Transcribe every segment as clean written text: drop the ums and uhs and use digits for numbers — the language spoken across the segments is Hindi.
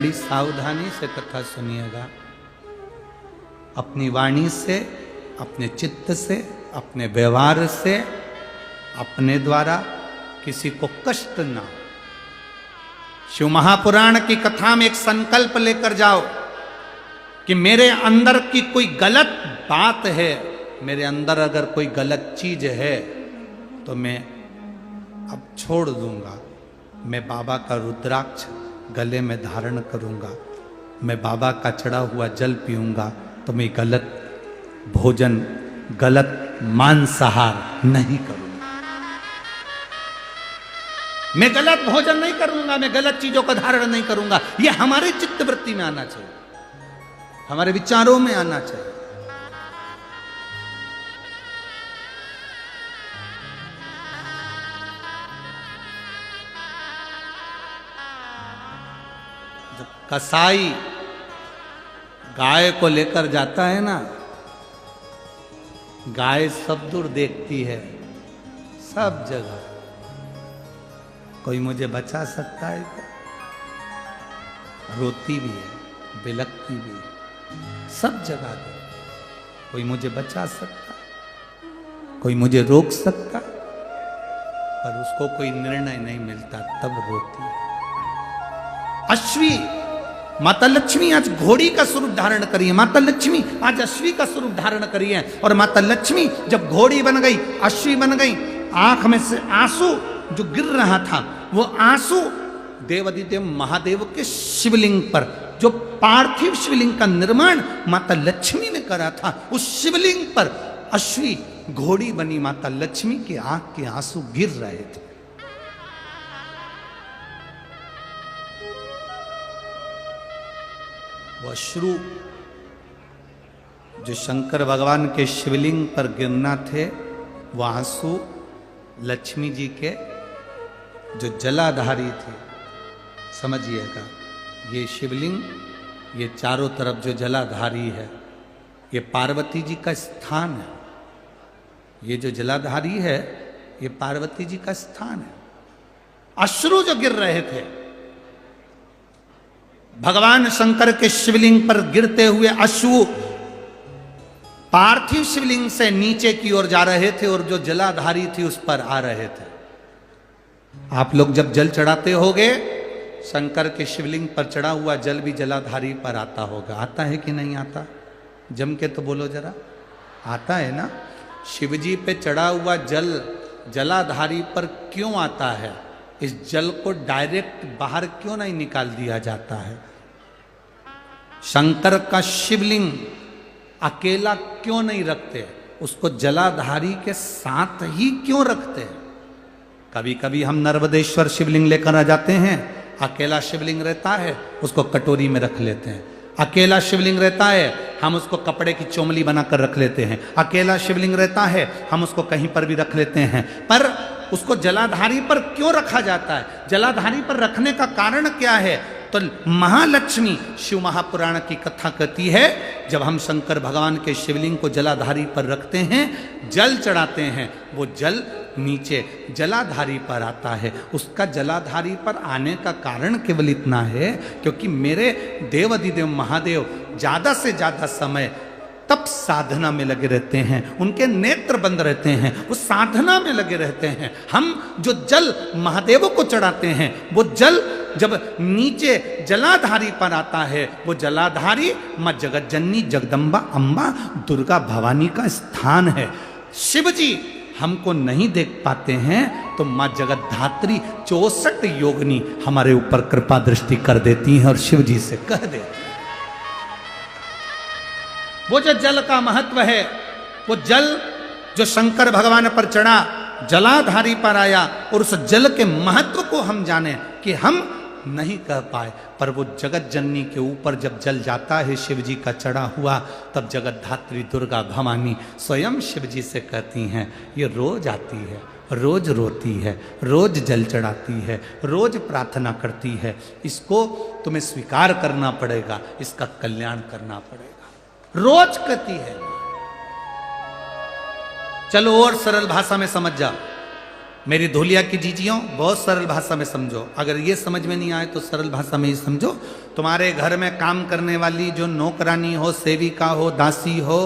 बड़ी सावधानी से कथा सुनिएगा। अपनी वाणी से, अपने चित्त से, अपने व्यवहार से, अपने द्वारा किसी को कष्ट ना हो। शिव महापुराण की कथा में एक संकल्प लेकर जाओ कि मेरे अंदर की कोई गलत बात है, मेरे अंदर अगर कोई गलत चीज है तो मैं अब छोड़ दूंगा। मैं बाबा का रुद्राक्ष गले में धारण करूंगा, मैं बाबा का चढ़ा हुआ जल पीऊंगा, तो मैं गलत भोजन, गलत मांसाहार नहीं करूंगा। मैं गलत भोजन नहीं करूंगा, मैं गलत चीजों का धारण नहीं करूंगा। यह हमारे चित्त वृत्ति में आना चाहिए, हमारे विचारों में आना चाहिए। जब कसाई गाय को लेकर जाता है ना, गाय सब दूर देखती है, सब जगह। कोई मुझे बचा सकता है क्या? रोती भी है, बिलखती भी है, सब जगह दे। कोई मुझे बचा सकता, कोई मुझे रोक सकता, पर उसको कोई निर्णय नहीं मिलता, तब रोती है। अश्वी, माता लक्ष्मी आज घोड़ी का स्वरूप धारण करी है, माता लक्ष्मी आज अश्वी का स्वरूप धारण करी है। और माता लक्ष्मी जब घोड़ी बन गई, अश्वी बन गई, आंख में से आंसू जो गिर रहा था, वो आंसू देवादिदेव महादेव के शिवलिंग पर, जो पार्थिव शिवलिंग का निर्माण माता लक्ष्मी ने करा था, उस शिवलिंग पर अश्वी घोड़ी बनी। माता लक्ष्मी की आंख के आंसू गिर रहे थे। वो अश्रु जो शंकर भगवान के शिवलिंग पर गिरना थे, वो आंसू लक्ष्मी जी के जो जलाधारी थे। समझिएगा, ये शिवलिंग, ये चारों तरफ जो जलाधारी है, ये पार्वती जी का स्थान है। ये जो जलाधारी है, ये पार्वती जी का स्थान है। अश्रु जो गिर रहे थे, भगवान शंकर के शिवलिंग पर गिरते हुए अश्रु पार्थिव शिवलिंग से नीचे की ओर जा रहे थे और जो जलाधारी थी उस पर आ रहे थे। आप लोग जब जल चढ़ाते होगे, शंकर के शिवलिंग पर चढ़ा हुआ जल भी जलाधारी पर आता होगा। आता है कि नहीं आता? जम के तो बोलो जरा, आता है ना? शिवजी पे चढ़ा हुआ जल जलाधारी पर क्यों आता है? इस जल को डायरेक्ट बाहर क्यों नहीं निकाल दिया जाता है? शंकर का शिवलिंग अकेला क्यों नहीं रखते? उसको जलाधारी के साथ ही क्यों रखते हैं? कभी कभी हम नर्मदेश्वर शिवलिंग लेकर आ जाते हैं, अकेला शिवलिंग रहता है, उसको कटोरी में रख लेते हैं। अकेला शिवलिंग रहता है, हम उसको कपड़े की चोमली बनाकर रख लेते हैं। अकेला शिवलिंग रहता है, हम उसको कहीं पर भी रख लेते हैं। पर उसको जलाधारी पर क्यों रखा जाता है? जलाधारी पर रखने का कारण क्या है? तो महालक्ष्मी, शिव महापुराण की कथा कहती है, जब हम शंकर भगवान के शिवलिंग को जलाधारी पर रखते हैं, जल चढ़ाते हैं, वो जल नीचे जलाधारी पर आता है। उसका जलाधारी पर आने का कारण केवल इतना है क्योंकि मेरे देवादिदेव महादेव ज्यादा से ज्यादा समय तप साधना में लगे रहते हैं, उनके नेत्र बंद रहते हैं, वो साधना में लगे रहते हैं। हम जो जल महादेव को चढ़ाते हैं, वो जल जब नीचे जलाधारी पर आता है, वो जलाधारी मां जगत जननी जगदम्बा अम्बा दुर्गा भवानी का स्थान है। शिव जी हमको नहीं देख पाते हैं तो मां जगत धात्री 64 योगिनी हमारे ऊपर कृपा दृष्टि कर देती हैं और शिव जी से कह देती हैं। वो जो जल का महत्व है, वो जल जो शंकर भगवान पर चढ़ा, जलाधारी पर आया, और उस जल के महत्व को हम जाने कि हम नहीं कह पाए, पर वो जगत जननी के ऊपर जब जल जाता है शिव जी का चढ़ा हुआ, तब जगत धात्री दुर्गा भवानी स्वयं शिव जी से कहती हैं, ये रोज आती है, रोज रोती है, रोज जल चढ़ाती है, रोज प्रार्थना करती है, इसको तुम्हें स्वीकार करना पड़ेगा, इसका कल्याण करना पड़ेगा। रोज कहती है। चलो और सरल भाषा में समझ जाओ, मेरी धोलिया की जीजियों, बहुत सरल भाषा में समझो। अगर ये समझ में नहीं आए तो सरल भाषा में ही समझो। तुम्हारे घर में काम करने वाली जो नौकरानी हो, सेविका हो, दासी हो,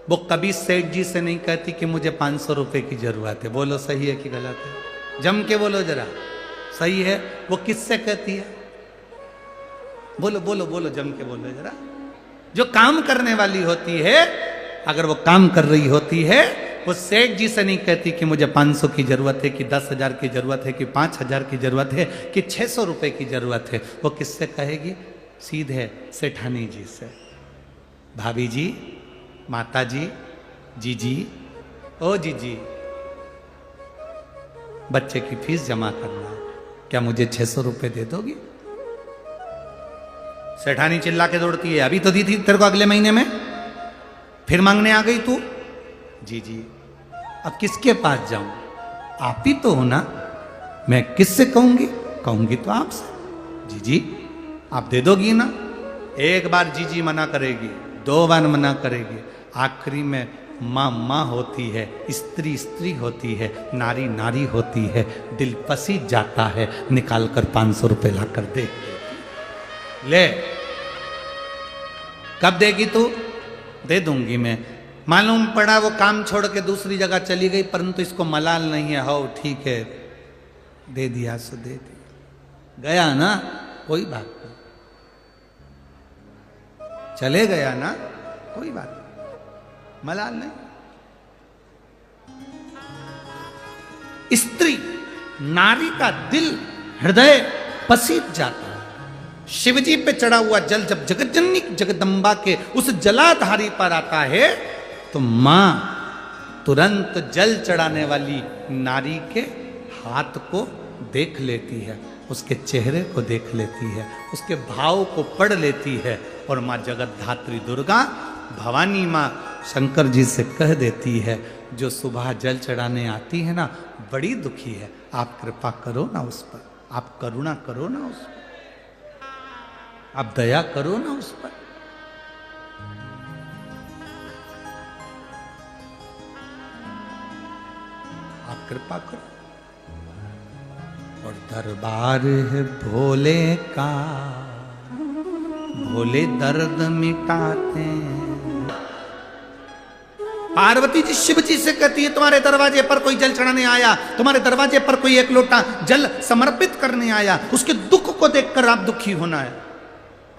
वो कभी सेठ जी से नहीं कहती कि मुझे 500 रुपए की जरूरत है। बोलो सही है कि गलत है? जम के बोलो जरा, सही है। वो किससे कहती है? बोलो बोलो बोलो, जम के बोलो जरा। जो काम करने वाली होती है, अगर वो काम कर रही होती है, वो सेठ जी से नहीं कहती कि मुझे 500 की जरूरत है, कि 10,000 की जरूरत है, कि 5,000 की जरूरत है, कि 600 रुपए की जरूरत है। वो किससे कहेगी? सीधे सेठानी जी से। भाभी जी, माता जी, जीजी, ओ जीजी, बच्चे की फीस जमा करना है, क्या मुझे 600 रुपए दे दोगी? सेठानी चिल्ला के दौड़ती है, अभी तो दी थी तेरे को अगले महीने में, फिर मांगने आ गई तू। जी जी, अब किसके पास जाऊं? आप ही तो हो ना। मैं किससे कहूंगी? कहूंगी तो आपसे। जी जी, आप दे दोगी ना? एक बार जी जी मना करेगी, 2 बार मना करेगी, आखिरी में माँ माँ होती है, स्त्री स्त्री होती है, नारी नारी होती है। दिल पसीज जाता है, निकाल कर 500 रुपए ला कर दे। ले, कब देगी तू? दे दूंगी मैं। मालूम पड़ा वो काम छोड़ के दूसरी जगह चली गई, परंतु इसको मलाल नहीं है। हो ठीक है, दे दिया सो दे दिया, गया ना, कोई बात नहीं, चले गया ना, कोई बात नहीं, मलाल नहीं। स्त्री, नारी का दिल, हृदय पसीज जाता है। शिवजी पे चढ़ा हुआ जल जब जगज्जननी जगदम्बा के उस जलाधारी पर आता है, तो मां तुरंत जल चढ़ाने वाली नारी के हाथ को देख लेती है, उसके चेहरे को देख लेती है, उसके भाव को पढ़ लेती है, और मां जगतधात्री दुर्गा भवानी मां शंकर जी से कह देती है, जो सुबह जल चढ़ाने आती है ना, बड़ी दुखी है, आप कृपा करो ना उस पर, आप करुणा करो ना उस पर, आप दया करो ना उस पर। आप कृपा करो। और दरबार है भोले का, भोले दर्द मिटाते हैं। पार्वती जी शिव जी से कहती है, तुम्हारे दरवाजे पर कोई जल चढ़ाने आया, तुम्हारे दरवाजे पर कोई एक लोटा जल समर्पित करने आया, उसके दुख को देखकर आप दुखी होना है,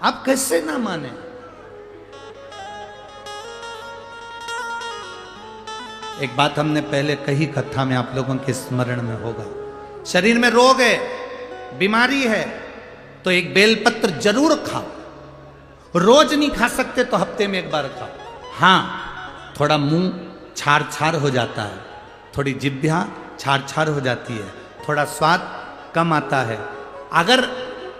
आप कैसे ना माने? एक बात हमने पहले कही कथा में, आप लोगों के स्मरण में होगा। शरीर में रोग है, बीमारी है, तो एक बेलपत्र जरूर खाओ। रोज नहीं खा सकते तो हफ्ते में एक बार खाओ। हाँ, थोड़ा मुंह छार छार हो जाता है, थोड़ी जिह्वा छार छार हो जाती है, थोड़ा स्वाद कम आता है। अगर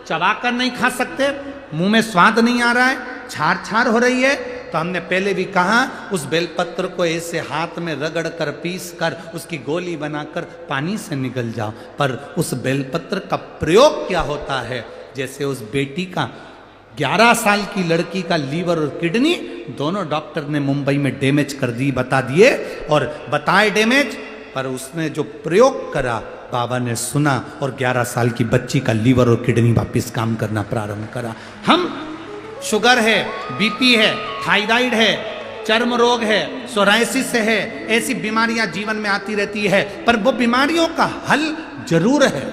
चबाकर नहीं खा सकते, मुंह में स्वाद नहीं आ रहा है, छार छार हो रही है, तो हमने पहले भी कहा, उस बेलपत्र को ऐसे हाथ में रगड़ कर, पीस कर, उसकी गोली बनाकर पानी से निगल जाओ। पर उस बेलपत्र का प्रयोग क्या होता है? जैसे उस बेटी का 11 साल की लड़की का लीवर और किडनी दोनों डॉक्टर ने मुंबई में डैमेज कर दी, बता दिए, और बताए डैमेज, पर उसने जो प्रयोग करा, बाबा ने सुना, और 11 साल की बच्ची का लीवर और किडनी वापस काम करना प्रारंभ करा। हम शुगर है, बीपी है, थायराइड है, चर्म रोग है, सोराइसिस है, ऐसी बीमारियां जीवन में आती रहती है, पर वो बीमारियों का हल जरूर है,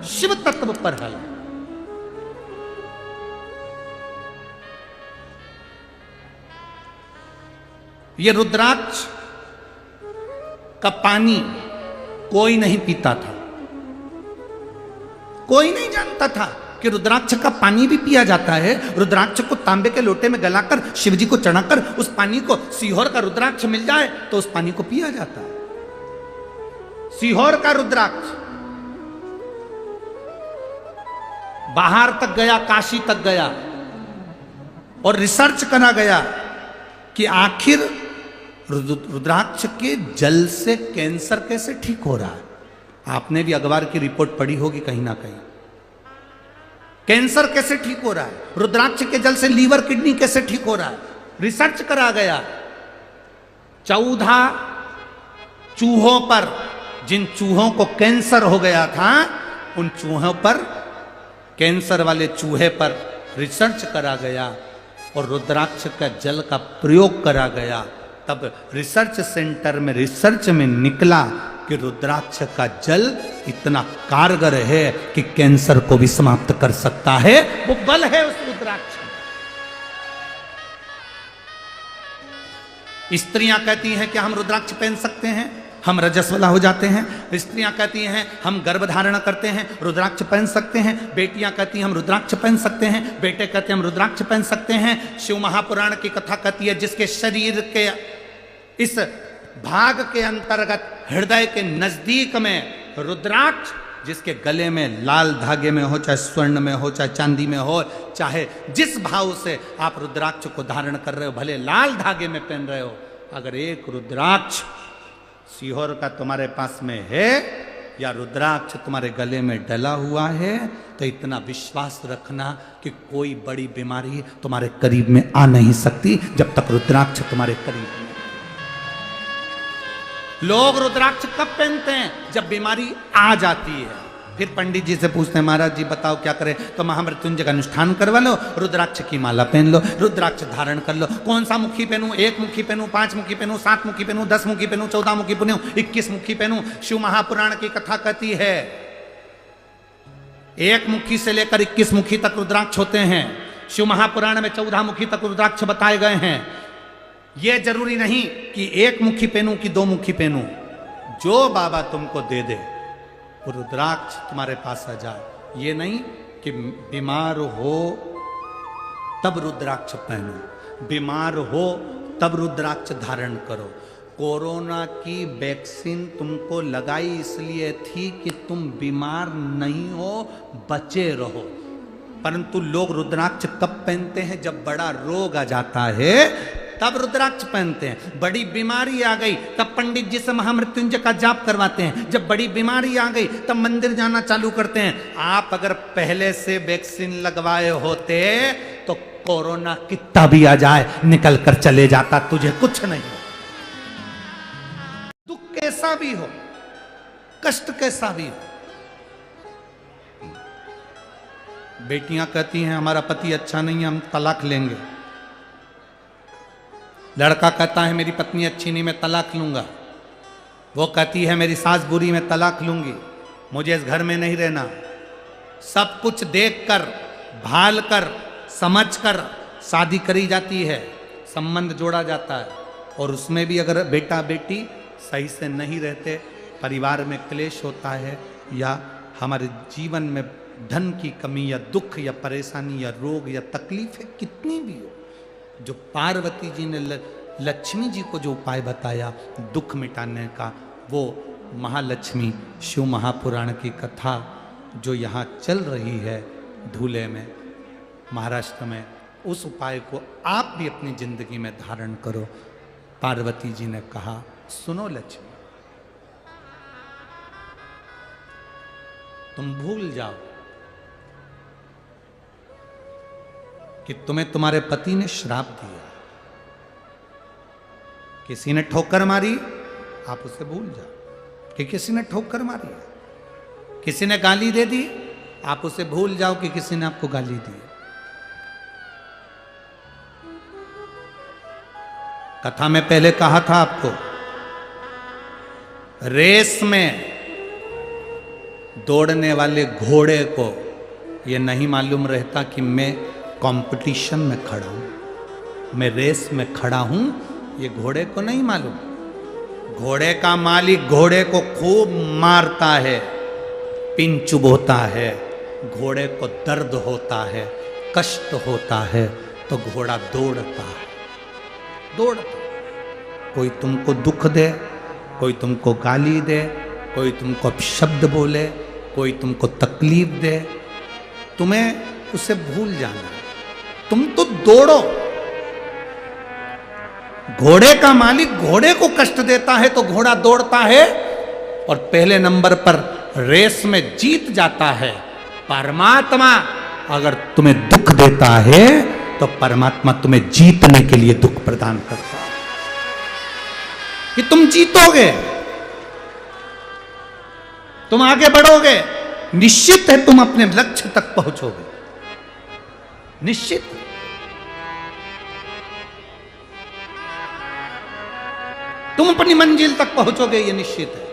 शिव तत्व पर हल। ये रुद्राक्ष का पानी कोई नहीं पीता था, कोई नहीं जानता था कि रुद्राक्ष का पानी भी पिया जाता है। रुद्राक्ष को तांबे के लोटे में गलाकर शिवजी को चढ़ाकर उस पानी को, सीहोर का रुद्राक्ष मिल जाए तो उस पानी को पिया जाता है। सीहोर का रुद्राक्ष बाहर तक गया, काशी तक गया, और रिसर्च करा गया कि आखिर रुद्राक्ष के जल से कैंसर कैसे ठीक हो रहा है। आपने भी अखबार की रिपोर्ट पढ़ी होगी कहीं ना कहीं, कैंसर कैसे ठीक हो रहा है, रुद्राक्ष के जल से लीवर किडनी कैसे ठीक हो रहा है। रिसर्च करा गया, 14 चूहों पर जिन चूहों को कैंसर हो गया था, उन चूहों पर, कैंसर वाले चूहे पर रिसर्च करा गया और रुद्राक्ष का जल का प्रयोग करा गया। तब रिसर्च सेंटर में रिसर्च में निकला कि रुद्राक्ष का जल इतना कारगर है कि कैंसर को भी समाप्त कर सकता है। वो बल है उस रुद्राक्ष में। स्त्रियां कहती हैं कि हम रुद्राक्ष पहन सकते हैं, हम रजस्वला हो जाते हैं। स्त्रियां कहती हैं हम गर्भ धारण करते हैं, रुद्राक्ष पहन सकते हैं। बेटियां कहती हैं हम रुद्राक्ष पहन सकते हैं, बेटे कहते हैं हम रुद्राक्ष पहन सकते हैं। शिव महापुराण की कथा कहती है जिसके शरीर के इस भाग के अंतर्गत हृदय के नजदीक में रुद्राक्ष, जिसके गले में लाल धागे में हो, चाहे स्वर्ण में हो, चाहे चांदी में हो, चाहे जिस भाव से आप रुद्राक्ष को धारण कर रहे हो, भले लाल धागे में पहन रहे हो, अगर एक रुद्राक्ष सीहोर का तुम्हारे पास में है या रुद्राक्ष तुम्हारे गले में डला हुआ है, तो इतना विश्वास रखना कि कोई बड़ी बीमारी तुम्हारे करीब में आ नहीं सकती जब तक रुद्राक्ष तुम्हारे करीब में। लोग रुद्राक्ष कब पहनते हैं? जब बीमारी आ जाती है। फिर पंडित जी से पूछते हैं महाराज जी बताओ क्या करें? तो महामृत्युंजय का अनुष्ठान करवा लो, रुद्राक्ष की माला पहन लो, रुद्राक्ष धारण कर लो। कौन सा मुखी पहनूं? 1 मुखी पहनूं, 5 मुखी पहनूं, 7 मुखी पहनूं, 10 मुखी पहनूं, 14 मुखी पहनूं, 21 मुखी पहनूं? शिव महापुराण की कथा कहती है 1 मुखी से लेकर 21 मुखी तक रुद्राक्ष होते हैं। शिव महापुराण में 14 मुखी तक रुद्राक्ष बताए गए हैं। यह जरूरी नहीं कि 1 मुखी पहनूं कि 2 मुखी पहनूं। जो बाबा तुमको दे दे वो रुद्राक्ष तुम्हारे पास आ जाए। ये नहीं कि बीमार हो तब रुद्राक्ष पहनो, बीमार हो तब रुद्राक्ष धारण करो। कोरोना की वैक्सीन तुमको लगाई इसलिए थी कि तुम बीमार नहीं हो, बचे रहो। परंतु लोग रुद्राक्ष कब पहनते हैं? जब बड़ा रोग आ जाता है तब रुद्राक्ष पहनते हैं। बड़ी बीमारी आ गई तब पंडित जी से महामृत्युंजय का जाप करवाते हैं। जब बड़ी बीमारी आ गई तब मंदिर जाना चालू करते हैं। आप अगर पहले से वैक्सीन लगवाए होते तो कोरोना कितना भी आ जाए निकल कर चले जाता, तुझे कुछ नहीं हो। दुख कैसा भी हो, कष्ट कैसा भी हो। बेटियां कहती हैं हमारा पति अच्छा नहीं है, हम तलाक लेंगे। लड़का कहता है मेरी पत्नी अच्छी नहीं, मैं तलाक लूंगा। वो कहती है मेरी सास बुरी, मैं तलाक लूंगी, मुझे इस घर में नहीं रहना। सब कुछ देखकर, भालकर, समझकर शादी करी जाती है, संबंध जोड़ा जाता है। और उसमें भी अगर बेटा बेटी सही से नहीं रहते, परिवार में क्लेश होता है, या हमारे जीवन में धन की कमी या दुख या परेशानी या रोग या तकलीफ है कितनी भी हो, जो पार्वती जी ने लक्ष्मी जी को जो उपाय बताया दुख मिटाने का, वो महालक्ष्मी शिव महापुराण की कथा जो यहाँ चल रही है धूले में, महाराष्ट्र में, उस उपाय को आप भी अपनी जिंदगी में धारण करो। पार्वती जी ने कहा सुनो लक्ष्मी, तुम भूल जाओ कि तुम्हें तुम्हारे पति ने श्राप दिया, किसी ने ठोकर मारी, आप उसे भूल जाओ कि किसी ने ठोकर मारी। किसी ने गाली दे दी, आप उसे भूल जाओ कि किसी ने आपको गाली दी। कथा में पहले कहा था आपको, रेस में दौड़ने वाले घोड़े को यह नहीं मालूम रहता कि मैं कंपटीशन में खड़ा हूं, मैं रेस में खड़ा हूं, ये घोड़े को नहीं मालूम। घोड़े का मालिक घोड़े को खूब मारता है, पिन चुभोता है, घोड़े को दर्द होता है, कष्ट होता है, तो घोड़ा दौड़ता है, दौड़ता। कोई तुमको दुख दे, कोई तुमको गाली दे, कोई तुमको अपशब्द बोले, कोई तुमको तकलीफ दे, तुम्हें उसे भूल जाना, तुम तो दौड़ो। घोड़े का मालिक घोड़े को कष्ट देता है तो घोड़ा दौड़ता है और पहले नंबर पर रेस में जीत जाता है। परमात्मा अगर तुम्हें दुख देता है तो परमात्मा तुम्हें जीतने के लिए दुख प्रदान करता है कि तुम जीतोगे। तुम आगे बढ़ोगे, निश्चित है तुम अपने लक्ष्य तक पहुंचोगे, निश्चित। तुम अपनी मंजिल तक पहुंचोगे, ये निश्चित है।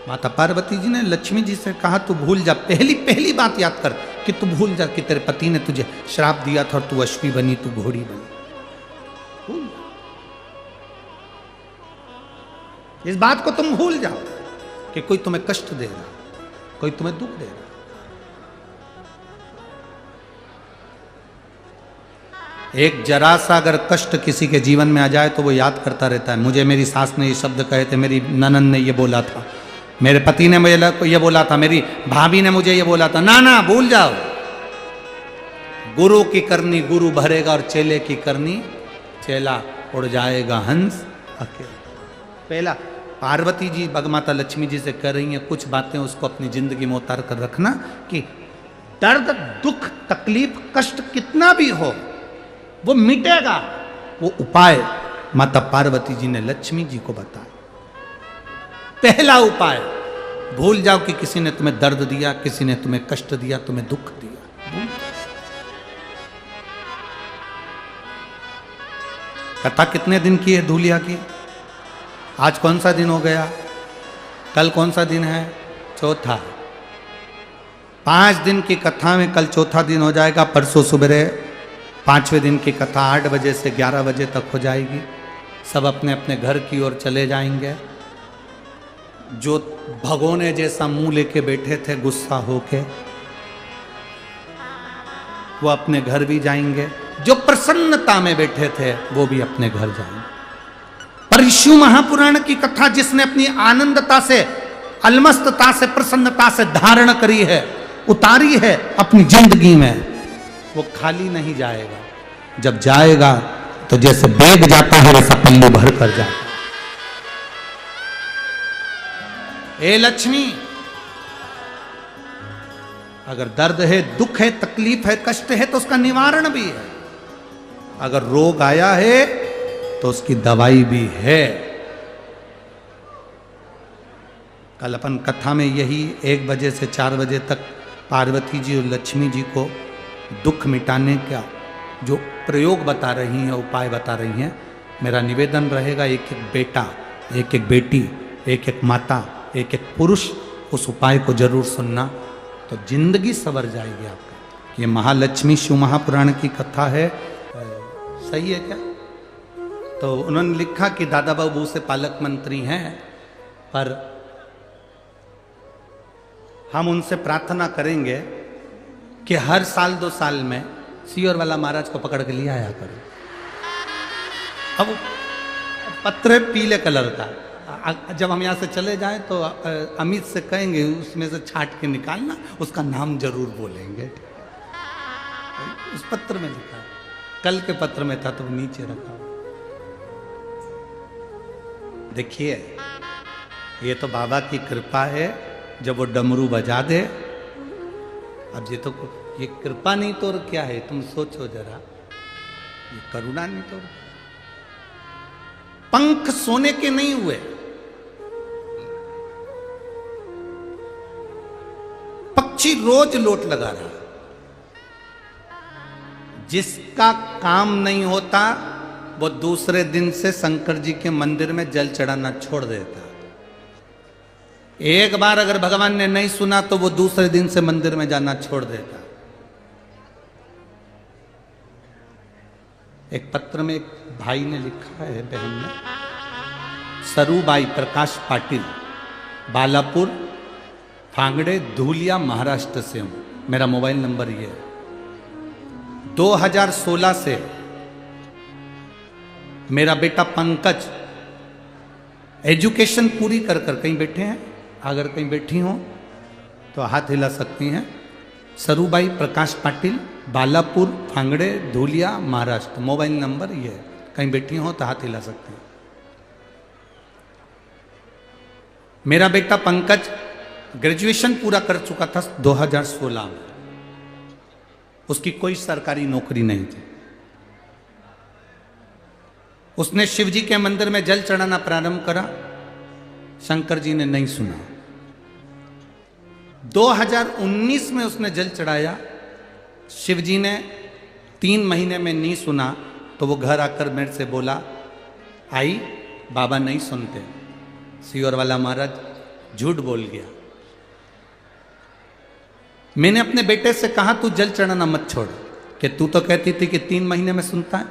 माता पार्वती जी ने लक्ष्मी जी से कहा तू भूल जा, पहली बात याद कर कि तू भूल जा कि तेरे पति ने तुझे श्राप दिया था और तू अश्वी बनी, तू घोड़ी बनी। भूल जा, इस बात को तुम भूल जाओ कि कोई तुम्हें कष्ट दे रहा, कोई तुम्हें दुख दे रहा। एक जरा सा अगर कष्ट किसी के जीवन में आ जाए तो वो याद करता रहता है, मुझे मेरी सास ने ये शब्द कहे थे, मेरी ननन ने ये बोला था, मेरे पति ने मुझे ये बोला था, मेरी भाभी ने मुझे ये बोला था। ना ना, भूल जाओ। गुरु की करनी गुरु भरेगा और चेले की करनी चेला उड़ जाएगा हंस अकेला। पहला पार्वती जी भगमाता लक्ष्मी जी से कर रही हैं, कुछ बातें उसको अपनी जिंदगी में उतार कर रखना कि दर्द दुख तकलीफ कष्ट कितना भी हो वो मिटेगा। वो उपाय माता पार्वती जी ने लक्ष्मी जी को बताया। पहला उपाय, भूल जाओ कि किसी ने तुम्हें दर्द दिया, किसी ने तुम्हें कष्ट दिया, तुम्हें दुख दिया। कथा कितने दिन की है धूलिया की? आज कौन सा दिन हो गया? कल कौन सा दिन है? चौथा। 5 दिन की कथा में कल चौथा दिन हो जाएगा। परसों सुबह 5वें दिन की कथा 8 बजे से 11 बजे तक हो जाएगी। सब अपने अपने घर की ओर चले जाएंगे। जो भगोने जैसा मुंह लेके बैठे थे गुस्सा होके, वो अपने घर भी जाएंगे। जो प्रसन्नता में बैठे थे वो भी अपने घर जाएंगे। पर शिव महापुराण की कथा जिसने अपनी आनंदता से, अलमस्तता से, प्रसन्नता से धारण करी है, उतारी है अपनी जिंदगी में, वो खाली नहीं जाएगा। जब जाएगा तो जैसे बैग जाता है वैसा पल्लू भर कर जाता है। ए लक्ष्मी, अगर दर्द है, दुख है, तकलीफ है, कष्ट है तो उसका निवारण भी है। अगर रोग आया है तो उसकी दवाई भी है। कल अपन कथा में यही 1 बजे से 4 बजे तक पार्वती जी और लक्ष्मी जी को दुख मिटाने का जो प्रयोग बता रही हैं, उपाय बता रही हैं। मेरा निवेदन रहेगा, एक एक बेटा, एक एक बेटी, एक एक माता, एक एक पुरुष उस उपाय को जरूर सुनना, तो जिंदगी संवर जाएगी आपका। ये महालक्ष्मी शिव महापुराण की कथा है। सही है क्या? तो उन्होंने लिखा कि दादा बाबू से पालक मंत्री हैं, पर हम उनसे प्रार्थना करेंगे कि हर साल 2 साल में सियोर वाला महाराज को पकड़ के ले आया करो। अब पत्र है पीले कलर का, जब हम यहाँ से चले जाएं तो अमित से कहेंगे उसमें से छाट के निकालना, उसका नाम जरूर बोलेंगे। उस पत्र में लिखा, कल के पत्र में था तो नीचे रखा। देखिए, ये तो बाबा की कृपा है, जब वो डमरू बजा दे। अब ये कृपा नहीं तो और क्या है? तुम सोचो जरा, ये करुणा नहीं तो। पंख सोने के नहीं हुए, पक्षी रोज लोट लगा रहा। जिसका काम नहीं होता वो दूसरे दिन से शंकर जी के मंदिर में जल चढ़ाना छोड़ देता। एक बार अगर भगवान ने नहीं सुना तो वो दूसरे दिन से मंदिर में जाना छोड़ देता। एक पत्र में एक भाई ने लिखा है, बहन ने, सरूबाई प्रकाश पाटिल, बालापुर फांगड़े धूलिया महाराष्ट्र से हूं। मेरा मोबाइल नंबर ये है। 2016 से मेरा बेटा पंकज एजुकेशन पूरी कर कहीं बैठे हैं, अगर कहीं बैठी हो तो हाथ हिला सकती हैं। सरूबाई प्रकाश पाटिल, बालापुर फांगड़े धूलिया महाराष्ट्र। मोबाइल नंबर ये है, कहीं बैठी हो तो हाथ हिला सकते हैं। मेरा बेटा पंकज ग्रेजुएशन पूरा कर चुका था 2016 में। उसकी कोई सरकारी नौकरी नहीं थी। उसने शिव जी के मंदिर में जल चढ़ाना प्रारंभ करा। शंकर जी ने नहीं सुना। 2019 में उसने जल चढ़ाया। शिव जी ने 3 महीने में नहीं सुना तो वो घर आकर मेरे से बोला, आई बाबा नहीं सुनते, सियोर वाला महाराज झूठ बोल गया। मैंने अपने बेटे से कहा तू जल चढ़ाना मत छोड़, कि तू तो कहती थी कि 3 महीने में सुनता है,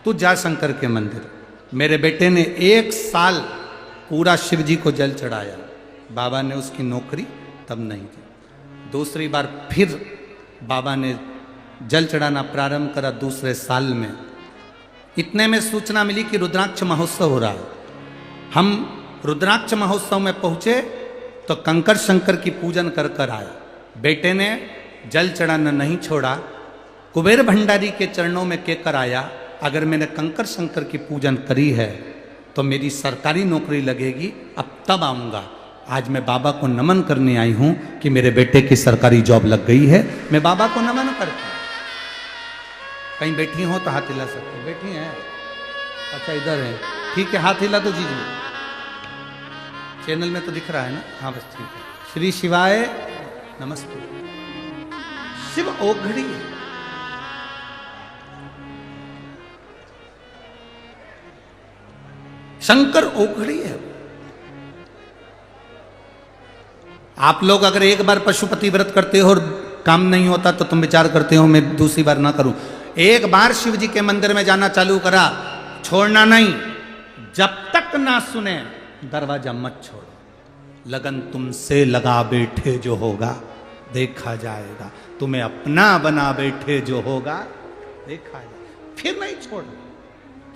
तू जा शंकर के मंदिर। मेरे बेटे ने 1 साल पूरा शिव जी को जल चढ़ाया, बाबा ने उसकी नौकरी तब नहीं दी। दूसरी बार फिर बाबा ने जल चढ़ाना प्रारंभ करा दूसरे साल में। इतने में सूचना मिली कि रुद्राक्ष महोत्सव हो रहा है। हम रुद्राक्ष महोत्सव में पहुंचे तो कंकर शंकर की पूजन कर कर आए। बेटे ने जल चढ़ाना नहीं छोड़ा, कुबेर भंडारी के चरणों में कहकर आया, अगर मैंने कंकर शंकर की पूजन करी है तो मेरी सरकारी नौकरी लगेगी, अब तब आऊँगा। आज मैं बाबा को नमन करने आई हूँ कि मेरे बेटे की सरकारी जॉब लग गई है, मैं बाबा को नमन करती हूँ। कहीं बैठी हो तो हाथ हिला सकते, बैठी हैं? अच्छा इधर है, ठीक है, हाथ हिला तो जीजिए, चैनल में तो दिख रहा है ना? हाँ बस ठीक है। श्री शिवाय नमस्ते। शिव ओघड़ी है, शंकर ओघड़ी है। आप लोग अगर एक बार पशुपति व्रत करते हो और काम नहीं होता तो तुम विचार करते हो मैं दूसरी बार ना करूं। एक बार शिव जी के मंदिर में जाना चालू करा, छोड़ना नहीं, जब तक ना सुने दरवाजा मत छोड़ो। लगन तुमसे लगा बैठे जो होगा देखा जाएगा, तुम्हें अपना बना बैठे जो होगा देखा जाएगा। फिर नहीं छोड़ो,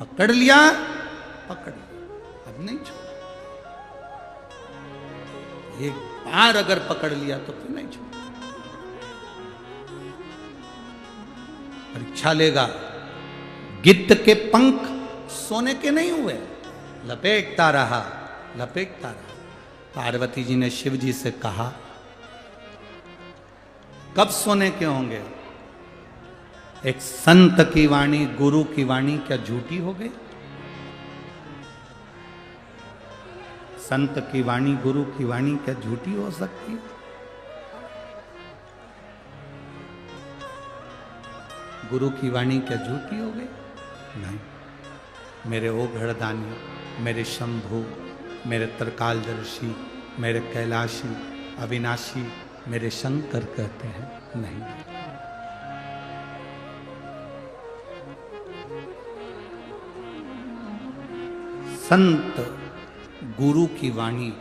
पकड़ लिया पकड़ लिया, अब नहीं छोड़ो। एक बार अगर पकड़ लिया तो फिर नहीं छोड़ो। परीक्षा लेगा। गिद्ध के पंख सोने के नहीं हुए, लपेटता रहा लपेटता रहा। पार्वती जी ने शिव जी से कहा, कब सोने के होंगे? एक संत की वाणी, गुरु की वाणी क्या झूठी हो गई? संत की वाणी, गुरु की वाणी क्या झूठी हो सकती है? गुरु की वाणी क्या झूठी हो गई? नहीं। मेरे ओघड़दानी, मेरे शंभु, मेरे त्रिकालदर्शी, मेरे कैलाशी, अविनाशी, मेरे शंकर कहते हैं नहीं। संत गुरु की वाणी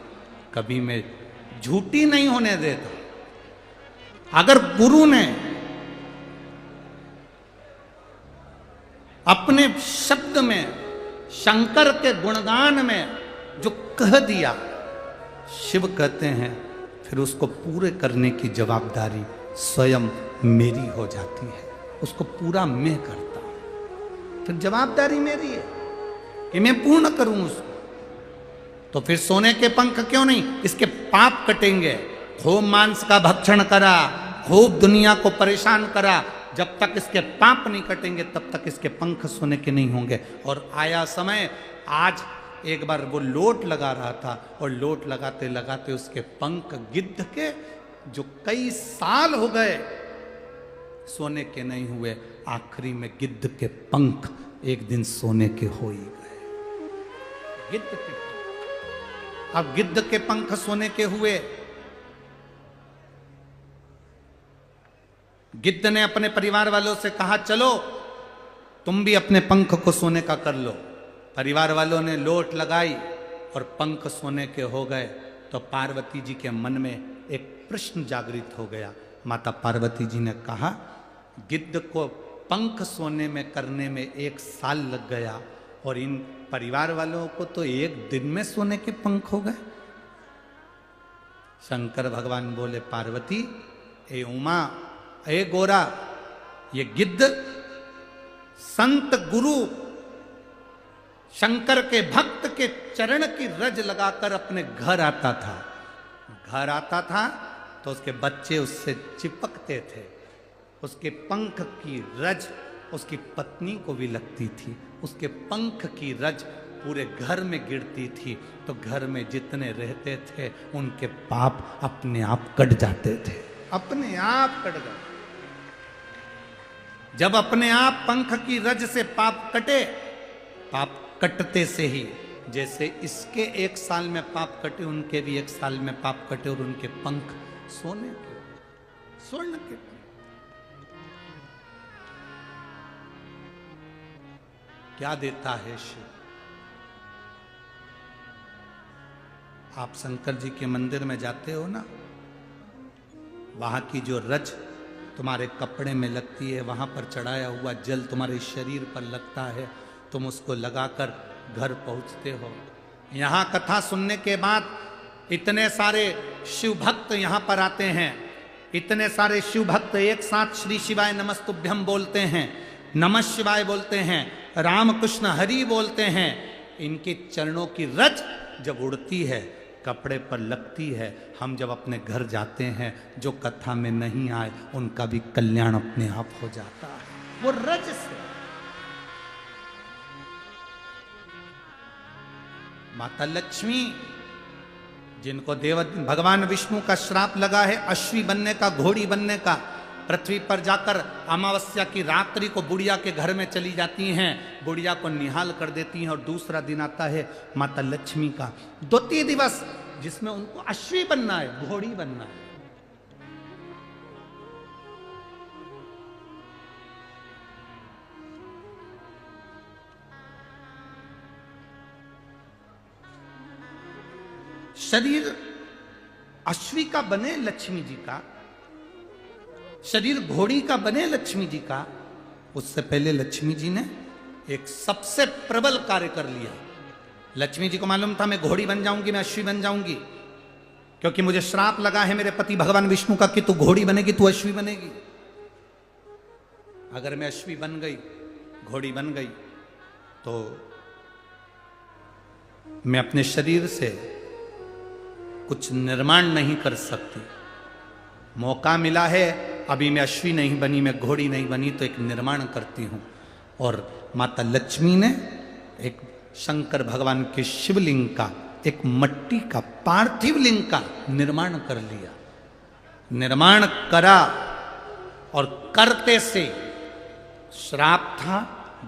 कभी मैं झूठी नहीं होने देता। अगर गुरु ने अपने शब्द में शंकर के गुणगान में जो कह दिया, शिव कहते हैं फिर उसको पूरे करने की जवाबदारी स्वयं मेरी हो जाती है। उसको पूरा मैं करता हूं, फिर जवाबदारी मेरी है कि मैं पूर्ण करूं उसको। तो फिर सोने के पंख क्यों नहीं? इसके पाप कटेंगे। खूब मांस का भक्षण करा, खूब दुनिया को परेशान करा, जब तक इसके पाप नहीं कटेंगे तब तक इसके पंख सोने के नहीं होंगे। और आया समय, आज एक बार वो लोट लगा रहा था और लोट लगाते लगाते उसके पंख गिद्ध के, जो कई साल हो गए सोने के नहीं हुए, आखिरी में गिद्ध के पंख एक दिन सोने के हो ही गए। गिद्ध के, अब गिद्ध के पंख सोने के हुए। गिद्ध ने अपने परिवार वालों से कहा, चलो तुम भी अपने पंख को सोने का कर लो। परिवार वालों ने लोट लगाई और पंख सोने के हो गए। तो पार्वती जी के मन में एक प्रश्न जागृत हो गया। माता पार्वती जी ने कहा, गिद्ध को पंख सोने में करने में 1 साल लग गया और इन परिवार वालों को तो 1 दिन में सोने के पंख हो गए। शंकर भगवान बोले, पार्वती, ए उमा, ए गोरा, ये गिद्ध संत गुरु शंकर के भक्त के चरण की रज लगाकर अपने घर आता था। घर आता था तो उसके बच्चे उससे चिपकते थे। उसके पंख की रज उसकी पत्नी को भी लगती थी। उसके पंख की रज पूरे घर में गिरती थी तो घर में जितने रहते थे उनके पाप अपने आप कट जाते थे, अपने आप कट गए। जब अपने आप पंख की रज से पाप कटे, पाप कटते से ही, जैसे इसके 1 साल में पाप कटे, उनके भी 1 साल में पाप कटे और उनके पंख सोने के, स्वर्ण के। क्या देता है शिव? आप शंकर जी के मंदिर में जाते हो ना, वहां की जो रज तुम्हारे कपड़े में लगती है, वहां पर चढ़ाया हुआ जल तुम्हारे शरीर पर लगता है, तुम उसको लगाकर घर पहुंचते हो। यहां कथा सुनने के बाद इतने सारे शिव भक्त यहां पर आते हैं, इतने सारे शिव भक्त एक साथ श्री शिवाय नमस्तुभ्यम बोलते हैं, नमः शिवाय बोलते हैं, रामकृष्ण हरि बोलते हैं। इनके चरणों की रज जब उड़ती है, कपड़े पर लगती है, हम जब अपने घर जाते हैं, जो कथा में नहीं आए उनका भी कल्याण अपने आप हो जाता है, वो रज से। माता लक्ष्मी, जिनको भगवान विष्णु का श्राप लगा है अश्वी बनने का, घोड़ी बनने का, पृथ्वी पर जाकर अमावस्या की रात्रि को बुढ़िया के घर में चली जाती हैं, बुढ़िया को निहाल कर देती हैं, और दूसरा दिन आता है माता लक्ष्मी का द्वितीय दिवस, जिसमें उनको अश्वी बनना है, घोड़ी बनना है। शरीर अश्वी का बने लक्ष्मी जी का, शरीर घोड़ी का बने लक्ष्मी जी का, उससे पहले लक्ष्मी जी ने एक सबसे प्रबल कार्य कर लिया। लक्ष्मी जी को मालूम था मैं घोड़ी बन जाऊंगी, मैं अश्वी बन जाऊंगी, क्योंकि मुझे श्राप लगा है मेरे पति भगवान विष्णु का कि तू घोड़ी बनेगी, तू अश्वी बनेगी। अगर मैं अश्वी बन गई, घोड़ी बन गई, तो मैं अपने शरीर से कुछ निर्माण नहीं कर सकती। मौका मिला है, अभी मैं अश्वी नहीं बनी, मैं घोड़ी नहीं बनी, तो एक निर्माण करती हूं। और माता लक्ष्मी ने एक शंकर भगवान के शिवलिंग का, एक मट्टी का पार्थिव लिंग का निर्माण कर लिया। निर्माण करा और करते से श्राप था,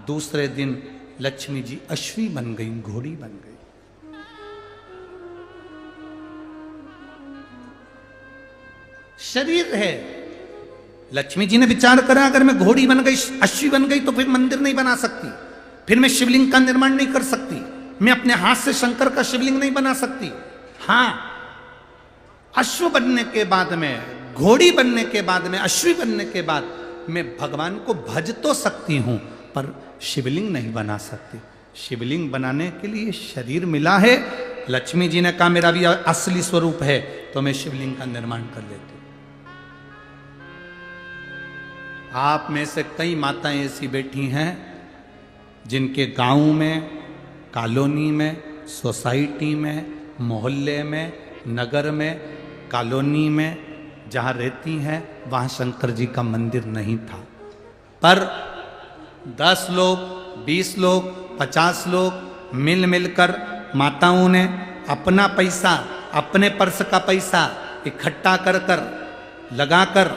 दूसरे दिन लक्ष्मी जी अश्वी बन गई, घोड़ी बन गई। शरीर है, लक्ष्मी जी ने विचार करा अगर मैं घोड़ी बन गई, अश्वी बन गई, तो फिर मंदिर नहीं बना सकती, फिर मैं शिवलिंग का निर्माण नहीं कर सकती, मैं अपने हाथ से शंकर का शिवलिंग नहीं बना सकती। हां, अश्व बनने के बाद में, घोड़ी बनने के बाद में, अश्वी बनने के बाद मैं भगवान को भज तो सकती हूं, पर शिवलिंग नहीं बना सकती। शिवलिंग बनाने के लिए शरीर मिला है। लक्ष्मी जी ने कहा मेरा भी असली स्वरूप है, तो मैं शिवलिंग का निर्माण कर लेती हूं। आप में से कई माताएं ऐसी बैठी हैं जिनके गांव में, कॉलोनी में, सोसाइटी में, मोहल्ले में, नगर में, कॉलोनी में जहां रहती हैं, वहां शंकर जी का मंदिर नहीं था, पर 10 लोग, 20 लोग, 50 लोग मिलकर माताओं ने अपना पैसा, अपने पर्स का पैसा इकट्ठा कर लगाकर,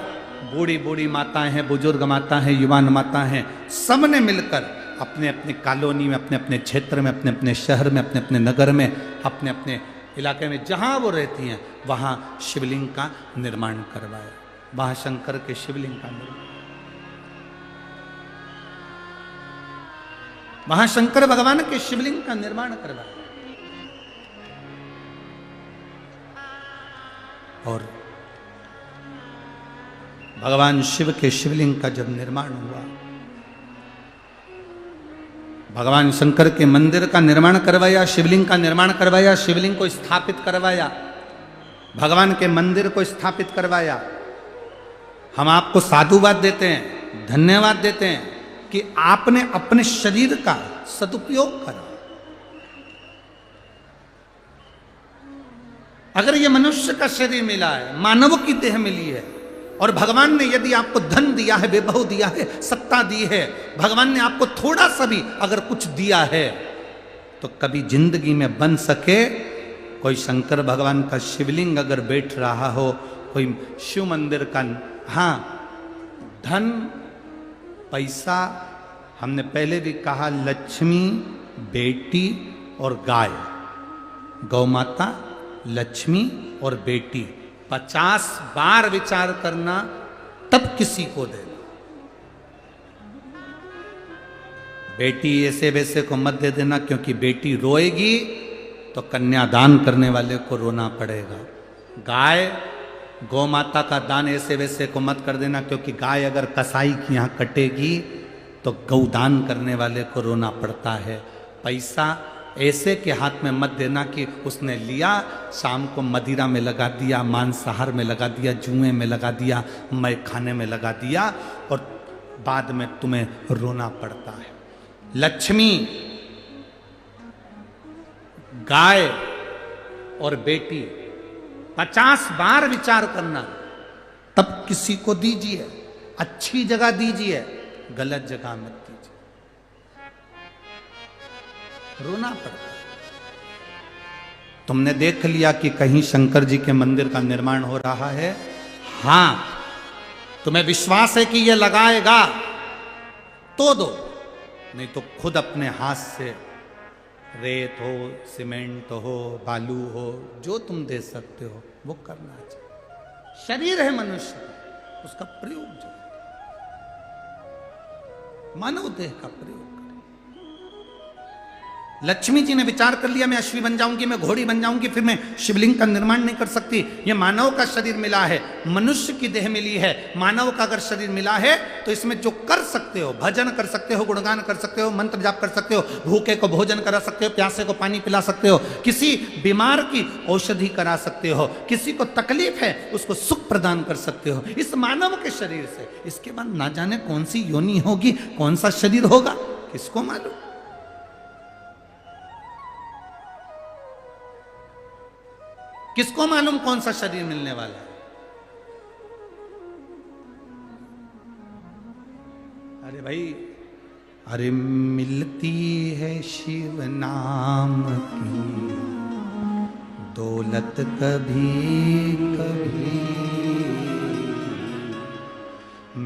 बूढ़ी बूढ़ी माताएं हैं, बुजुर्ग माता हैं, युवान माता हैं, सब ने मिलकर अपने अपने कॉलोनी में, अपने अपने क्षेत्र में, अपने अपने शहर में, अपने अपने नगर में, अपने अपने इलाके में जहां वो रहती हैं, वहां शिवलिंग का निर्माण करवाया। वहां शंकर के शिवलिंग का निर्माण, वहां शंकर भगवान के शिवलिंग का निर्माण करवाया। और भगवान शिव के शिवलिंग का जब निर्माण हुआ, भगवान शंकर के मंदिर का निर्माण करवाया, शिवलिंग का निर्माण करवाया, शिवलिंग को स्थापित करवाया, भगवान के मंदिर को स्थापित करवाया। हम आपको साधुवाद देते हैं, धन्यवाद देते हैं कि आपने अपने शरीर का सदुपयोग करा। अगर ये मनुष्य का शरीर मिला है, मानव की देह मिली है, और भगवान ने यदि आपको धन दिया है, वैभव दिया है, सत्ता दी है, भगवान ने आपको थोड़ा सा भी अगर कुछ दिया है, तो कभी जिंदगी में बन सके कोई शंकर भगवान का शिवलिंग अगर बैठ रहा हो, कोई शिव मंदिर का। हाँ, धन पैसा, हमने पहले भी कहा, लक्ष्मी, बेटी और गाय, गौ माता, लक्ष्मी और बेटी, 50 बार विचार करना तब किसी को देना। बेटी ऐसे वैसे को मत दे देना, क्योंकि बेटी रोएगी तो कन्यादान करने वाले को रोना पड़ेगा। गाय, गौ माता का दान ऐसे वैसे को मत कर देना, क्योंकि गाय अगर कसाई की यहाँ कटेगी तो गौदान करने वाले को रोना पड़ता है। पैसा ऐसे के हाथ में मत देना कि उसने लिया, शाम को मदिरा में लगा दिया, मांसाहार में लगा दिया, जुए में लगा दिया, मैं खाने में लगा दिया और बाद में तुम्हें रोना पड़ता है। लक्ष्मी, गाय और बेटी, 50 बार विचार करना तब किसी को दीजिए। अच्छी जगह दीजिए, गलत जगह मत दीजिए, रोना पड़ता है। तुमने देख लिया कि कहीं शंकर जी के मंदिर का निर्माण हो रहा है, हां, तुम्हें विश्वास है कि ये लगाएगा तो दो, नहीं तो खुद अपने हाथ से रेत हो, सीमेंट हो, बालू हो, जो तुम दे सकते हो वो करना चाहिए। शरीर है मनुष्य का, उसका प्रयोग जो मानव देह का प्रयोग करें। लक्ष्मी जी ने विचार कर लिया मैं अश्वी बन जाऊंगी, मैं घोड़ी बन जाऊंगी, फिर मैं शिवलिंग का निर्माण नहीं कर सकती। ये मानव का शरीर मिला है, मनुष्य की देह मिली है, मानव का अगर शरीर मिला है तो इसमें जो कर सकते हो, भजन कर सकते हो, गुणगान कर सकते हो, मंत्र जाप कर सकते हो, भूखे को भोजन करा सकते हो, प्यासे को पानी पिला सकते हो, किसी बीमार की औषधि करा सकते हो, किसी को तकलीफ है उसको सुख प्रदान कर सकते हो इस मानव के शरीर से। इसके बाद ना जाने कौन सी योनि होगी, कौन सा शरीर होगा, किसको मालूम। किसको मालूम कौन सा शरीर मिलने वाला है। अरे भाई, अरे मिलती है शिव नाम की दौलत कभी कभी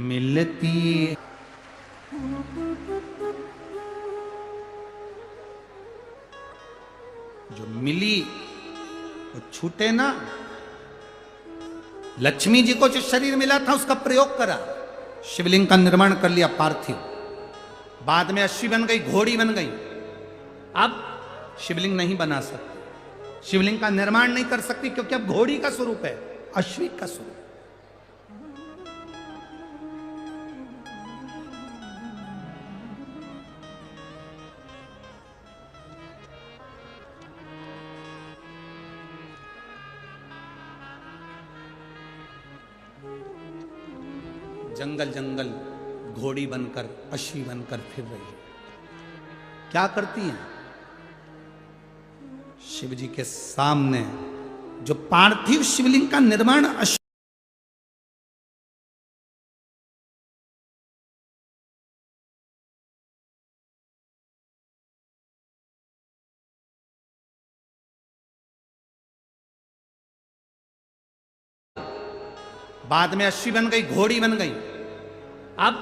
मिलती। जो मिली वो छूटे ना। लक्ष्मी जी को जो शरीर मिला था उसका प्रयोग करा, शिवलिंग का निर्माण कर लिया पार्थिव, बाद में अश्वी बन गई, घोड़ी बन गई। अब शिवलिंग नहीं बना सकती, शिवलिंग का निर्माण नहीं कर सकती, क्योंकि अब घोड़ी का स्वरूप है, अश्वी का स्वरूप। जंगल जंगल घोड़ी बनकर, अश्वी बनकर फिर रही है। क्या करती हैं? शिव जी के सामने जो पार्थिव शिवलिंग का निर्माण बाद में अश्वी बन गई, घोड़ी बन गई। अब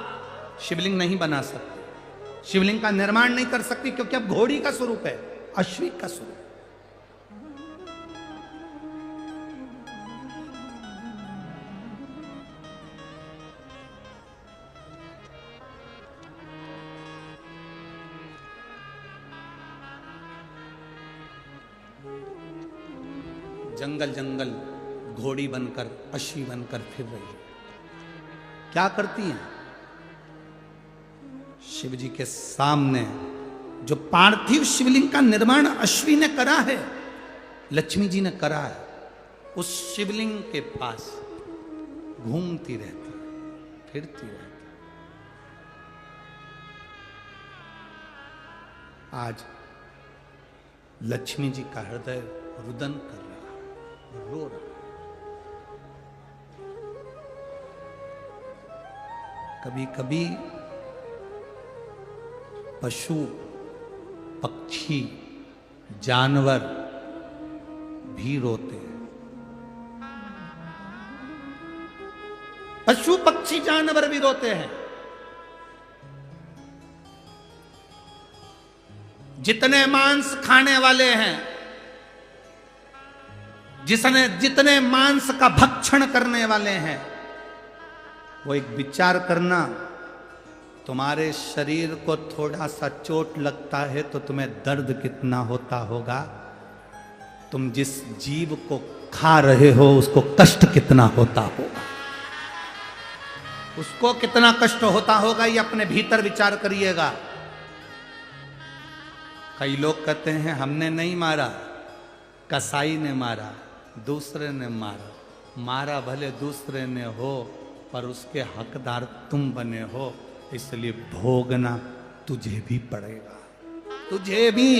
शिवलिंग नहीं बना सकती, शिवलिंग का निर्माण नहीं कर सकती, क्योंकि अब घोड़ी का स्वरूप है, अश्वी का स्वरूप। जंगल जंगल घोड़ी बनकर, अश्वी बनकर फिर रही है। क्या करती हैं? शिव जी के सामने जो पार्थिव शिवलिंग का निर्माण अश्वी ने करा है, लक्ष्मी जी ने करा है, उस शिवलिंग के पास घूमती रहती है, फिरती रहती है। आज लक्ष्मी जी का हृदय रुदन कर रहा, रो रहा। कभी कभी पशु, पक्षी जानवर भी रोते हैं। पशु पक्षी जानवर भी रोते हैं। जितने मांस खाने वाले हैं, जितने मांस का भक्षण करने वाले हैं, वो एक विचार करना, तुम्हारे शरीर को थोड़ा सा चोट लगता है तो तुम्हें दर्द कितना होता होगा। तुम जिस जीव को खा रहे हो उसको कष्ट कितना होता होगा, उसको कितना कष्ट होता होगा, ये अपने भीतर विचार करिएगा। कई लोग कहते हैं हमने नहीं मारा, कसाई ने मारा, दूसरे ने मारा। मारा भले दूसरे ने हो, पर उसके हकदार तुम बने हो, इसलिए भोगना तुझे भी पड़ेगा, तुझे भी।